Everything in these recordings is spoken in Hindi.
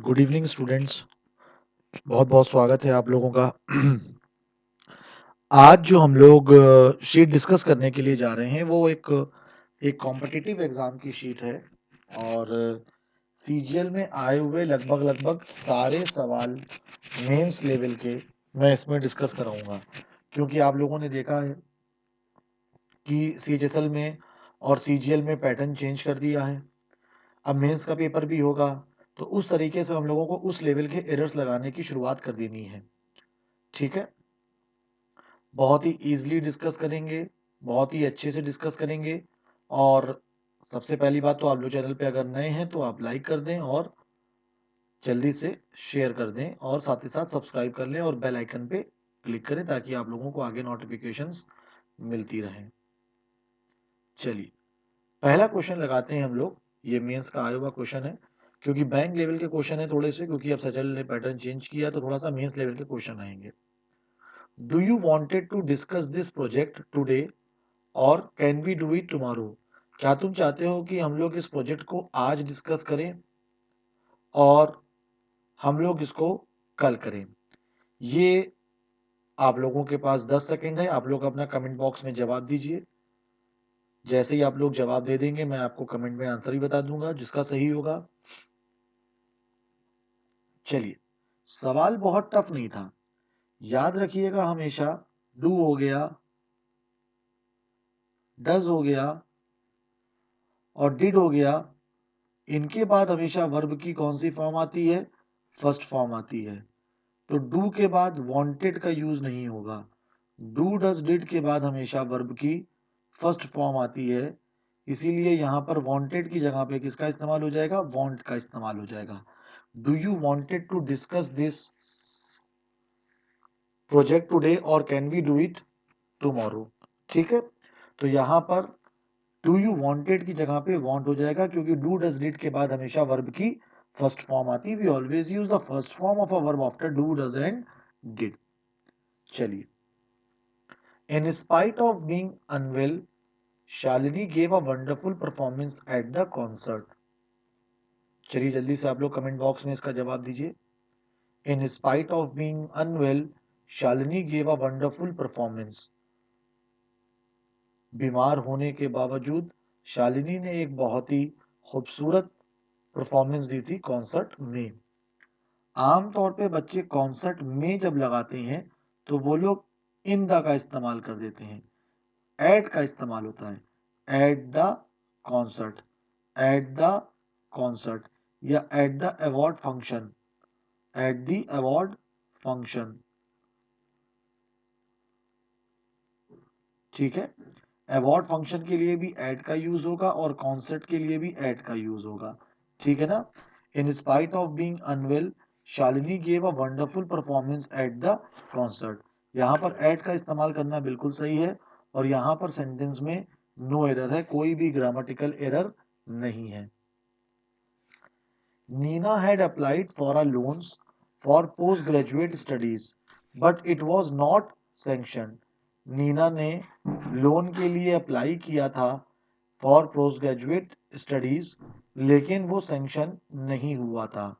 गुड इवनिंग स्टूडेंट्स, बहुत बहुत स्वागत है आप लोगों का। आज जो हम लोग शीट डिस्कस करने के लिए जा रहे हैं वो एक कॉम्पिटिटिव एग्जाम की शीट है और सीजीएल में आए हुए लगभग सारे सवाल मेंस लेवल के मैं इसमें डिस्कस कराऊंगा, क्योंकि आप लोगों ने देखा है कि सीएचएसएल में और सीजीएल में पैटर्न चेंज कर दिया है। अब मेंस का पेपर भी होगा तो उस तरीके से हम लोगों को उस लेवल के एरर्स लगाने की शुरुआत कर देनी है। ठीक है, बहुत ही इजीली डिस्कस करेंगे, बहुत ही अच्छे से डिस्कस करेंगे। और सबसे पहली बात तो आप लोग चैनल पे अगर नए हैं तो आप लाइक कर दें और जल्दी से शेयर कर दें और साथ ही साथ सब्सक्राइब कर लें और बेल आइकन पे क्लिक करें ताकि आप लोगों को आगे नोटिफिकेशंस मिलती रहें। चलिए, पहला क्वेश्चन लगाते हैं हम लोग। ये मेंस का आया हुआ क्वेश्चन है, क्योंकि बैंक लेवल के क्वेश्चन है थोड़े से, क्योंकि अब सचल ने पैटर्न चेंज किया तो थोड़ा सा मेंस लेवल के क्वेश्चन आएंगे। Do you wanted to discuss this project today or can we do it tomorrow? क्या तुम चाहते हो कि हम लोग इस प्रोजेक्ट को आज डिस्कस करें और हम लोग इसको कल करें? ये आप लोगों के पास 10 सेकंड है, आप लोग अपना कमेंट बॉक्स में जवाब दीजिए। जैसे ही आप लोग जवाब दे देंगे मैं आपको कमेंट में आंसर भी बता दूंगा जिसका सही होगा। चलिए, सवाल बहुत टफ नहीं था, याद रखिएगा हमेशा। डू हो गया, डज हो गया और डिड हो गया, इनके बाद हमेशा वर्ब की कौन सी फॉर्म आती है? फर्स्ट फॉर्म आती है। तो डू के बाद वांटेड का यूज नहीं होगा। डू डज डिड के बाद हमेशा वर्ब की फर्स्ट फॉर्म आती है, इसीलिए यहां पर वांटेड की जगह पे किसका इस्तेमाल हो जाएगा? वांट का इस्तेमाल हो जाएगा। Do you wanted to discuss this project today or can we do it tomorrow? ठीक है, तो यहां पर डू यू वांटेड की जगह पे वांट हो जाएगा, क्योंकि डू डज डिड के बाद हमेशा वर्ब की फर्स्ट फॉर्म आती है। We always use the first form of a verb after do does and did. चलिए, in spite of being unwell Shalini gave a wonderful performance at the concert. चलिए जल्दी से आप लोग कमेंट बॉक्स में इसका जवाब दीजिए। In spite of being unwell Shalini gave a wonderful performance. बीमार होने के बावजूद शालिनी ने एक बहुत ही खूबसूरत परफॉर्मेंस दी थी कॉन्सर्ट में। आमतौर पे बच्चे कॉन्सर्ट में जब लगाते हैं तो वो लोग इन द का इस्तेमाल कर देते हैं, एट का इस्तेमाल होता है। At the concert, at the concert या at the award function, at the award function. ठीक है, अवार्ड फंक्शन के लिए भी एट का यूज होगा और कॉन्सर्ट के लिए भी एट का यूज होगा। ठीक है ना? In spite of being unwell Shalini gave a wonderful performance at the concert. यहाँ पर एट का इस्तेमाल करना बिल्कुल सही है और यहाँ पर सेंटेंस में नो एरर है, कोई भी ग्रामेटिकल एरर नहीं है। Nina had applied for a loans for post graduate studies but it was not sanctioned. Nina ने लोन के लिए अप्लाई किया था फॉर पोस्ट ग्रेजुएट स्टडीज, लेकिन वो सैंक्शन नहीं हुआ था।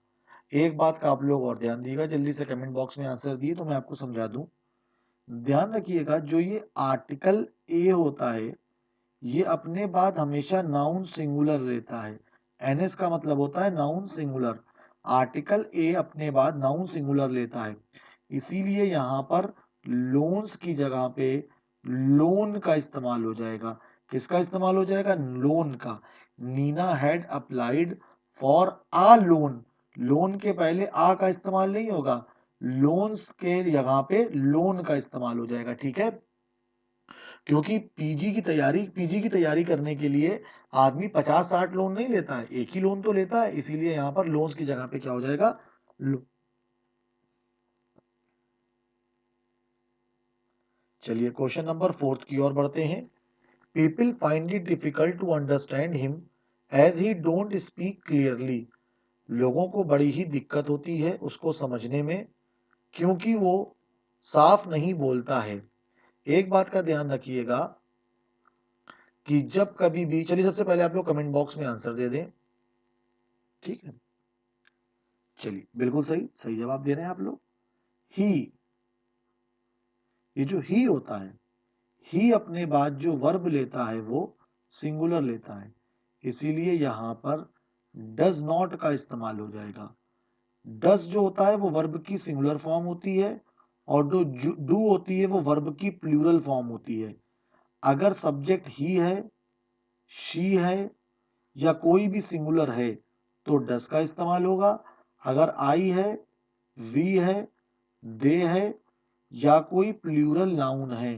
एक बात का आप लोग और ध्यान दीजिएगा, जल्दी से कमेंट बॉक्स में आंसर दिए तो मैं आपको समझा दूं। ध्यान रखिएगा, जो ये आर्टिकल ए होता है ये अपने बाद हमेशा नाउन सिंगुलर लेता है। एनएस का मतलब होता है नाउन सिंगुलर। आर्टिकल ए अपने बाद नाउन सिंगुलर लेता है, इसीलिए यहाँ पर लोन्स की जगह पे लोन का इस्तेमाल हो जाएगा। किसका इस्तेमाल हो जाएगा? लोन का। Nina had applied for a loan, loan के पहले आ का इस्तेमाल नहीं होगा, लोन्स के जगह पे लोन का इस्तेमाल हो जाएगा। ठीक है, क्योंकि पीजी की तैयारी करने के लिए आदमी 50-60 लोन नहीं लेता है, एक ही लोन तो लेता है, इसीलिए यहाँ पर लोन्स की जगह पे क्या हो जाएगा? चलिए क्वेश्चन नंबर 4 की ओर बढ़ते हैं। People find it difficult to understand him as he don't speak clearly. लोगों को बड़ी ही दिक्कत होती है उसको समझने में, क्योंकि वो साफ नहीं बोलता है। एक बात का ध्यान रखिएगा कि जब कभी भी, चलिए सबसे पहले आप लोग कमेंट बॉक्स में आंसर दे दें। ठीक है, चलिए बिल्कुल सही, सही जवाब दे रहे हैं आप लोग। ही, ये जो ही होता है, ही अपने बाद जो वर्ब लेता है वो सिंगुलर लेता है, इसीलिए यहां पर डज नॉट का इस्तेमाल हो जाएगा। डज जो होता है वो वर्ब की सिंगुलर फॉर्म होती है, और जो डू होती है वो वर्ब की प्लूरल फॉर्म होती है। अगर सब्जेक्ट ही है, शी है, या कोई भी सिंगुलर है तो डस का इस्तेमाल होगा। अगर आई है, वी है, दे है, या कोई प्लूरल नाउन है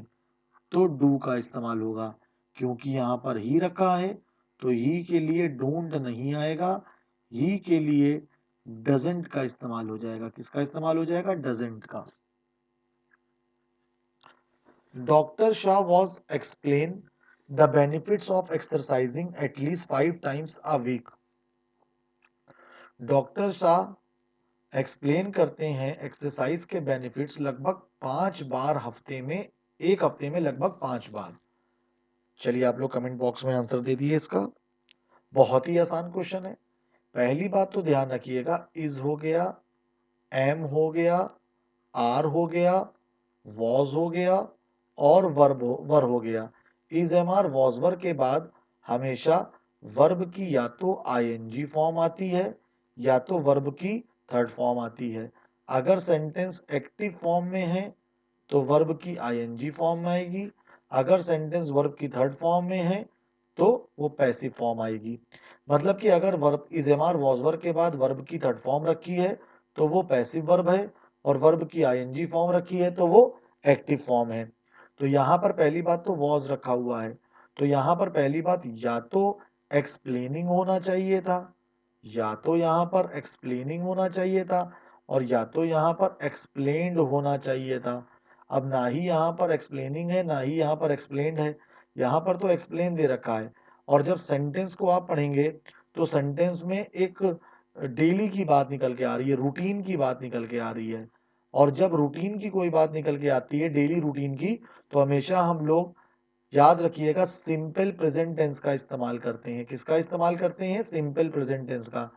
तो डू का इस्तेमाल होगा। क्योंकि यहां पर ही रखा है तो ही के लिए डोंट नहीं आएगा, ही के लिए डजेंट का इस्तेमाल हो जाएगा। किसका इस्तेमाल हो जाएगा? डजेंट का। Doctor Shah was explain the benefits of exercising at least 5 times a week। Doctor Shah explain करते हैं एक्सरसाइज के बेनिफिट्स लगभग 5 बार हफ्ते में, एक हफ्ते में लगभग 5 बार। चलिए आप लोग कमेंट बॉक्स में आंसर दे दिए इसका। बहुत ही आसान क्वेश्चन है। पहली बात तो ध्यान रखिएगा, इज हो गया, एम हो गया, आर हो गया, वॉज हो गया, और वर हो गया। Is am are was were के बाद हमेशा वर्ब की या तो आईएनजी फॉर्म आती है या तो वर्ब की थर्ड फॉर्म आती है। अगर सेंटेंस एक्टिव फॉर्म में है तो वर्ब की आईएनजी फॉर्म में आएगी। अगर सेंटेंस वर्ब की थर्ड फॉर्म में है तो वो पैसिव फॉर्म आएगी। मतलब कि अगर verb is am are was were के बाद वर्ब की थर्ड फॉर्म रखी है तो वो पैसिव वर्ब है, और वर्ब की आईएनजी फॉर्म रखी है तो वो एक्टिव फॉर्म है। तो यहां पर पहली बात तो वॉज रखा हुआ है, तो यहां पर पहली बात या तो एक्सप्लेनिंग होना चाहिए था, या तो यहां पर एक्सप्लेनिंग होना चाहिए था, और या तो यहां पर एक्सप्लेन्ड होना चाहिए था। अब ना ही यहां पर एक्सप्लेनिंग है ना ही यहां पर एक्सप्लेन्ड है, यहां पर तो एक्सप्लेन दे रखा है। और जब सेंटेंस को आप पढ़ेंगे तो सेंटेंस में एक डेली की बात निकल के आ रही है, रूटीन की बात निकल के आ रही है। और जब रूटीन की कोई बात निकल के आती है, डेली रूटीन की, तो हमेशा हम लोग याद रखिएगा सिंपल प्रेजेंट टेंस का इस्तेमाल करते हैं। किसका इस्तेमाल करते हैं? सिंपल प्रेजेंट टेंस का।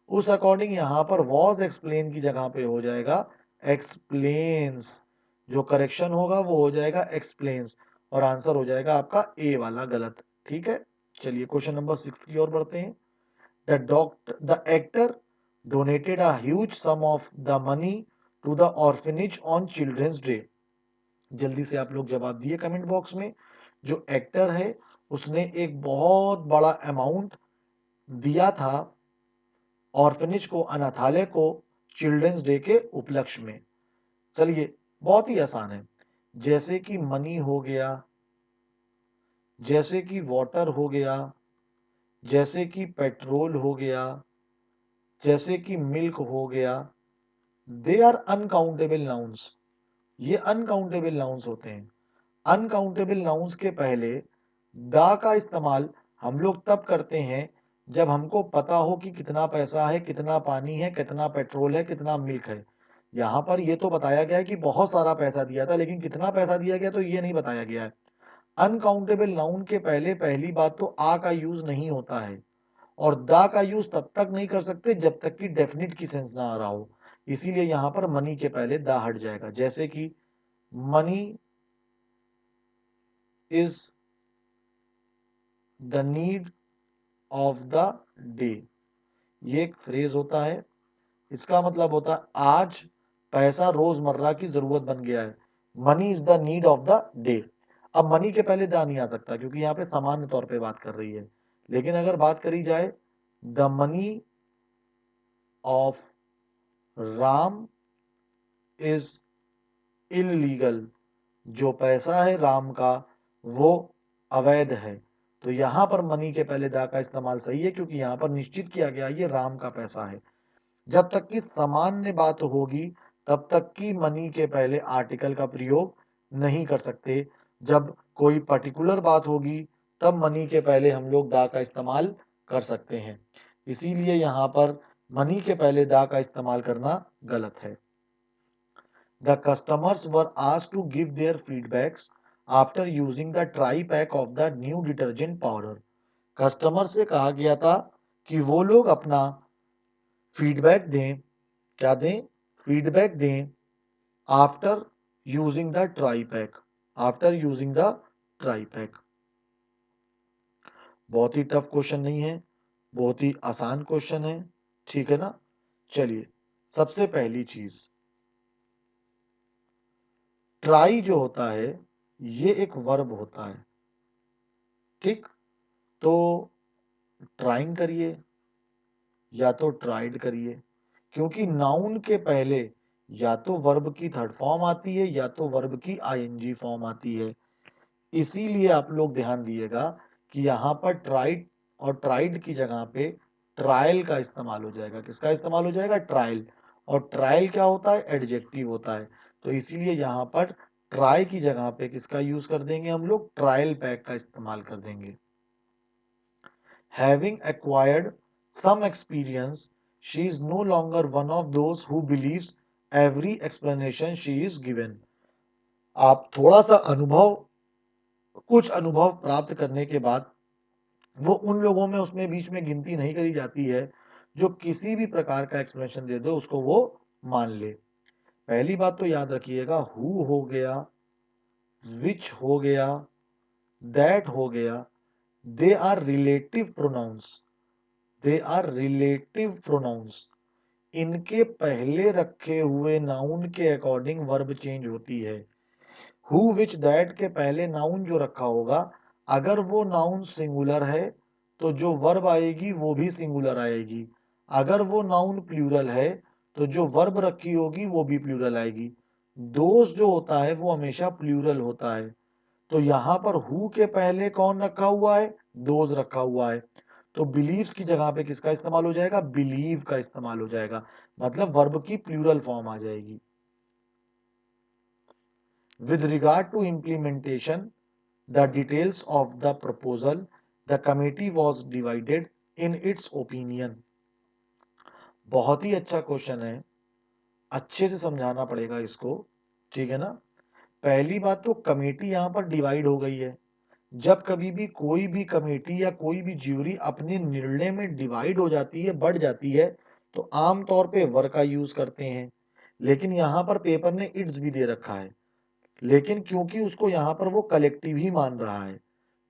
उस अकॉर्डिंग यहां पर वॉज एक्सप्लेन की जगह पे हो जाएगा एक्सप्लेन्स। जो करेक्शन होगा वो हो जाएगा एक्सप्लेन्स, और आंसर हो जाएगा आपका ए वाला गलत। ठीक है, चलिए क्वेश्चन नंबर 6 की ओर बढ़ते हैं। The actor donated a huge sum of the money to the orphanage on Children's Day। जल्दी से आप लोग जवाब दिए कमेंट बॉक्स में। जो एक्टर है उसने एक बहुत बड़ा अमाउंट दिया था ऑर्फनेज को, अनाथालय को, चिल्ड्रंस डे के उपलक्ष्य में। चलिए बहुत ही आसान है, जैसे कि मनी हो गया, जैसे कि वाटर हो गया, जैसे कि पेट्रोल हो गया, जैसे कि मिल्क हो गया, दे आर अनकाउंटेबल नाउन्स। ये अनकाउंटेबल नाउन्स होते हैं। अनकाउंटेबल नाउन्स के पहले द का इस्तेमाल हम लोग तब करते हैं जब हमको पता हो कि कितना पैसा है, कितना पानी है, कितना पेट्रोल है, कितना मिल्क है। यहाँ पर ये तो बताया गया है कि बहुत सारा पैसा दिया था, लेकिन कितना पैसा दिया गया तो ये नहीं बताया गया है। अनकाउंटेबल नाउन के पहले पहली बात तो आ का यूज नहीं होता है, और द का यूज तब तक नहीं कर सकते जब तक कि डेफिनेट की सेंस ना आ रहा हो। इसीलिए यहां पर मनी के पहले द हट जाएगा। जैसे कि money is the need of the day, ये एक फ्रेज होता है। इसका मतलब होता है आज पैसा रोजमर्रा की जरूरत बन गया है। Money is the need of the day. अब मनी के पहले द नहीं आ सकता क्योंकि यहाँ पे सामान्य तौर पे बात कर रही है। लेकिन अगर बात करी जाए the money of Ram is illegal, जो पैसा है राम का वो अवैध है। तो यहां पर मनी के पहले दा का इस्तेमाल सही है, क्योंकि यहां पर निश्चित किया गया ये राम का पैसा है। जब तक की सामान्य बात होगी तब तक की मनी के पहले आर्टिकल का प्रयोग नहीं कर सकते। जब कोई पर्टिकुलर बात होगी तब मनी के पहले हम लोग दा का इस्तेमाल कर सकते हैं। इसीलिए यहां पर मनी के पहले दा का इस्तेमाल करना गलत है। The customers were asked to give their feedbacks after using the tri-pack of the new detergent powder। Customer से कहा गया था कि वो लोग अपना फीडबैक दें क्या दें? फीडबैक दें after using the try pack, after using the try pack. बहुत ही टफ क्वेश्चन नहीं है, बहुत ही आसान क्वेश्चन है, ठीक है ना। चलिए, सबसे पहली चीज, ट्राई जो होता है ये एक वर्ब होता है, ठीक। तो ट्राइंग करिए या तो ट्राइड करिए, क्योंकि नाउन के पहले या तो वर्ब की थर्ड फॉर्म आती है या तो वर्ब की आईएनजी फॉर्म आती है। इसीलिए आप लोग ध्यान दिएगा कि यहां पर ट्राइड और ट्राइड की जगह पे ट्रायल का इस्तेमाल हो जाएगा। किसका इस्तेमाल हो जाएगा? ट्रायल। और ट्रायल क्या होता है? एडजेक्टिव होता है। तो इसीलिए यहां पर ट्राई की जगह पे किसका यूज कर देंगे हम लोग? ट्रायल पैक का इस्तेमाल कर देंगे। Having acquired some experience, she is no longer one of those who believes every explanation she is given. आप थोड़ा सा अनुभव, कुछ अनुभव प्राप्त करने के बाद वो उन लोगों में उसमें बीच में गिनती नहीं करी जाती है जो किसी भी प्रकार का एक्सप्लेनेशन दे दो उसको वो मान ले। पहली बात तो याद रखिएगा, हु हो गया, विच हो गया, दैट हो गया, they are relative pronouns, they are relative pronouns. इनके पहले रखे हुए नाउन के अकॉर्डिंग वर्ब चेंज होती है। हु विच दैट के पहले नाउन जो रखा होगा, अगर वो नाउन सिंगुलर है तो जो वर्ब आएगी वो भी सिंगुलर आएगी। अगर वो नाउन प्लूरल है तो जो वर्ब रखी होगी वो भी प्लूरल आएगी। दोज जो होता है वो हमेशा प्लूरल होता है। तो यहां पर हु के पहले कौन रखा हुआ है? दोज रखा हुआ है। तो बिलीव्स की जगह पे किसका इस्तेमाल हो जाएगा? बिलीव का इस्तेमाल हो जाएगा, मतलब वर्ब की प्लूरल फॉर्म आ जाएगी। With regard to implementation the details of the proposal the committee was divided in its opinion. बहुत ही अच्छा क्वेश्चन है, अच्छे से समझाना पड़ेगा इसको, ठीक है ना। पहली बात तो कमेटी यहां पर डिवाइड हो गई है। जब कभी भी कोई भी कमेटी या कोई भी ज्यूरी अपने निर्णय में डिवाइड हो जाती है, बढ़ जाती है, तो आमतौर पे वर का यूज करते हैं। लेकिन यहां पर पेपर ने इट्स भी दे रखा है, लेकिन क्योंकि उसको यहां पर वो कलेक्टिव ही मान रहा है,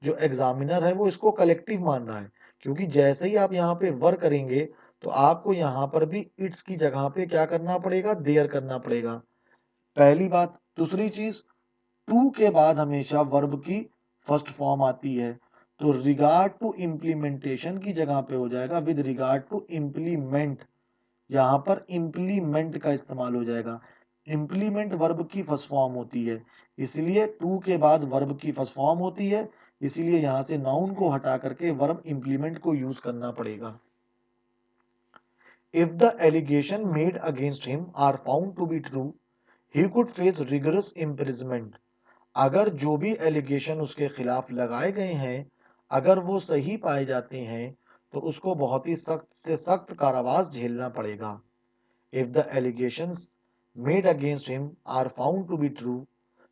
जो एग्जामिनर है वो इसको कलेक्टिव मान रहा है, क्योंकि जैसे ही आप यहाँ पे वर करेंगे तो आपको यहाँ पर भी इट्स की जगह पे क्या करना पड़ेगा? देयर करना पड़ेगा, पहली बात। दूसरी चीज, टू के बाद हमेशा वर्ब की फर्स्ट फॉर्म आती है, तो रिगार्ड टू इम्प्लीमेंटेशन की जगह पे हो जाएगा विद रिगार्ड टू इम्प्लीमेंट। यहां पर इम्प्लीमेंट का इस्तेमाल हो जाएगा। इम्प्लीमेंट वर्ब की फर्स्ट फॉर्म होती है, इसलिए टू के बाद वर्ब की फर्स्ट फॉर्म होती है, इसीलिए यहां से नाउन को हटा करके वर्ब इम्प्लीमेंट को यूज करना पड़ेगा। If the allegation made against him are found to be true, he could face rigorous imprisonment. अगर जो भी एलिगेशन उसके खिलाफ लगाए गए हैं अगर वो सही पाए जाते हैं तो उसको बहुत ही सख्त से सख्त कारावास झेलना पड़ेगा। If the allegations made against him are found to be true,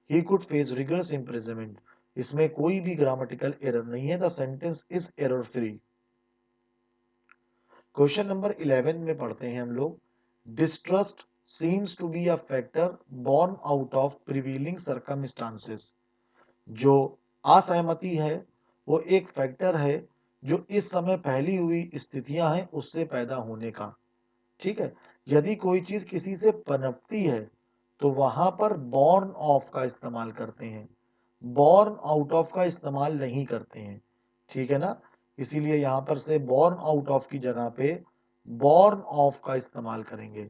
he could face rigorous imprisonment. इसमें कोई भी ग्रामेटिकल एरर नहीं है, the sentence is error free. Question number 11 में पढ़ते हैं हम लोग, distrust seems to be a factor born out of prevailing circumstances. जो असहमति है वो एक फैक्टर है जो इस समय फैली हुई स्थितियां हैं उससे पैदा होने का, ठीक है। यदि कोई चीज किसी से पनपती है तो वहां पर बॉर्न ऑफ का इस्तेमाल करते हैं, बॉर्न आउट ऑफ का इस्तेमाल नहीं करते हैं, ठीक है ना। इसीलिए यहां पर से बॉर्न आउट ऑफ की जगह पे बॉर्न ऑफ का इस्तेमाल करेंगे,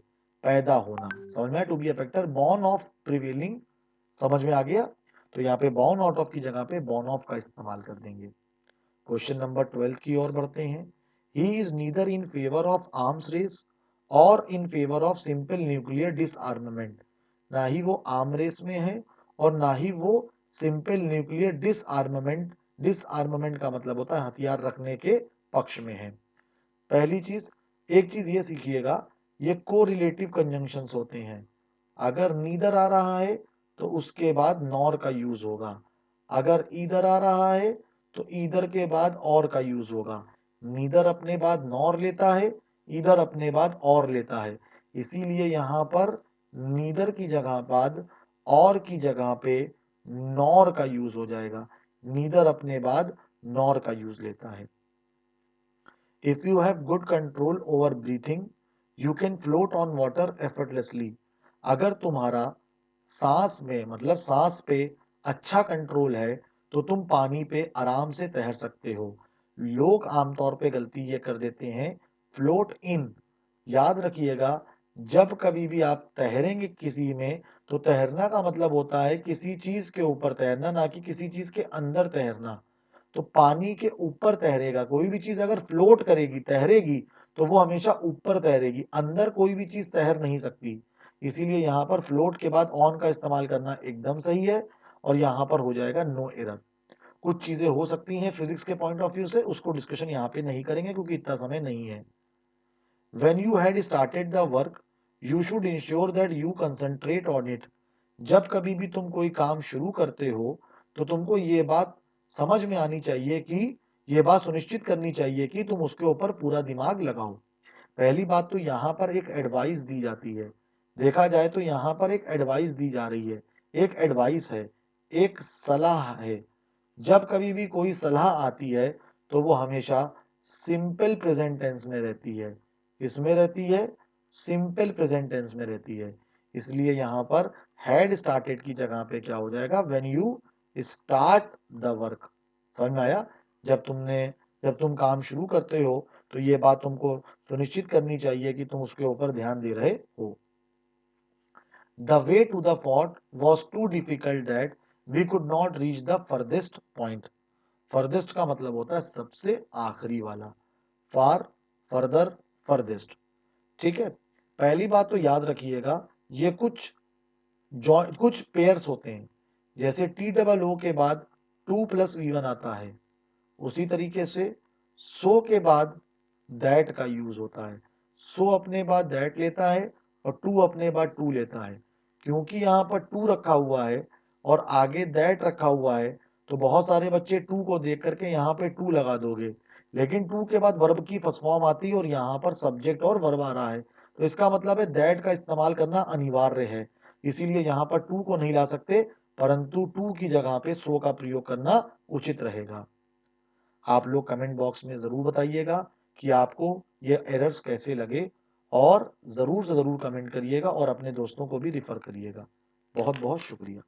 पैदा होना। समझ में? To be a factor born of prevailing, समझ में आ गया। तो यहाँ पे बॉर्न आउट ऑफ की जगह पे बॉर्न ऑफ का इस्तेमाल कर देंगे। क्वेश्चन नंबर 12 की ओर बढ़ते हैं। He is neither in favour of arms race or in favour of simple nuclear disarmament. ना ही वो आर्म रेस में है और ना ही वो सिंपल न्यूक्लियर डिसआर्ममेंट, डिसआर्ममेंट का मतलब होता है हथियार रखने के पक्ष में है। पहली चीज, एक चीज ये सीखिएगा, ये कोरिलेटिव कंजंक्शंस होते हैं। अगर नीदर आ रहा है तो उसके बाद नॉर का यूज होगा, अगर ईदर आ रहा है तो ईदर के बाद और का यूज होगा। नीदर अपने बाद नॉर लेता है, ईदर अपने बाद और लेता है। इसीलिए यहाँ पर नीदर की जगह बाद और की जगह पे नॉर का यूज हो जाएगा। नीदर अपने बाद नॉर का यूज लेता है। If you have good control over breathing you can float on water effortlessly. अगर तुम्हारा सांस में मतलब सांस पे अच्छा कंट्रोल है तो तुम पानी पे आराम से तैर सकते हो। लोग आमतौर पे गलती ये कर देते हैं, फ्लोट इन। याद रखिएगा, जब कभी भी आप तैरेंगे किसी में तो तैरना का मतलब होता है किसी चीज के ऊपर तैरना, ना कि किसी चीज के अंदर तैरना। तो पानी के ऊपर तैरेगा, कोई भी चीज अगर फ्लोट करेगी तैरेगी तो वो हमेशा ऊपर तैरेगी, अंदर कोई भी चीज तैर नहीं सकती। इसीलिए यहाँ पर फ्लोट के बाद ऑन का इस्तेमाल करना एकदम सही है और यहाँ पर हो जाएगा नो एरर। कुछ चीजें हो सकती हैं फिजिक्स के पॉइंट ऑफ व्यू से, उसको डिस्कशन यहाँ पे नहीं करेंगे क्योंकि इतना समय नहीं है। When you had started the work, you should ensure that you concentrate on it. जब कभी भी तुम कोई काम शुरू करते हो तो तुमको ये बात समझ में आनी चाहिए कि ये बात सुनिश्चित करनी चाहिए कि तुम उसके ऊपर पूरा दिमाग लगाओ। पहली बात तो यहाँ पर एक एडवाइस दी जाती है। देखा जाए तो यहाँ पर एक एडवाइस दी जा रही है, एक एडवाइस है, एक सलाह है। जब कभी भी कोई सलाह आती है तो वो हमेशा सिंपल प्रेजेंट टेंस में रहती है। किसमें रहती है? सिंपल प्रेजेंट टेंस में रहती है। इसलिए यहाँ पर हैड स्टार्टेड की जगह पे क्या हो जाएगा? When you start the work. समझ में आया? जब तुम काम शुरू करते हो तो ये बात तुमको सुनिश्चित करनी चाहिए कि तुम उसके ऊपर ध्यान दे रहे हो। The way to the fort was too difficult that we could not reach the furthest point. Farthest का मतलब होता है सबसे आखिरी वाला। फार, फर्दर, फर्देस्ट। ठीक है, पहली बात तो याद रखिएगा, ये कुछ पेयर्स होते हैं। जैसे टी डबल ओ के बाद 2+V1 आता है, उसी तरीके से सो के बाद दैट का यूज होता है। सो अपने बाद दैट लेता है और टू अपने बाद टू लेता है। क्योंकि यहाँ पर टू रखा हुआ है और आगे दैट रखा हुआ है तो बहुत सारे बच्चे टू को देख करके यहाँ पे टू लगा दोगे, लेकिन टू के बाद वर्ब की फर्स्ट फॉर्म आती है और यहाँ पर सब्जेक्ट और वर्ब आ रहा है, तो इसका मतलब है दैट का इस्तेमाल करना अनिवार्य है। इसीलिए यहाँ पर टू को नहीं ला सकते, परंतु टू की जगह पे सो का प्रयोग करना उचित रहेगा। आप लोग कमेंट बॉक्स में जरूर बताइएगा कि आपको ये एरर्स कैसे लगे और जरूर से जरूर कमेंट करिएगा और अपने दोस्तों को भी रिफर करिएगा। बहुत बहुत शुक्रिया।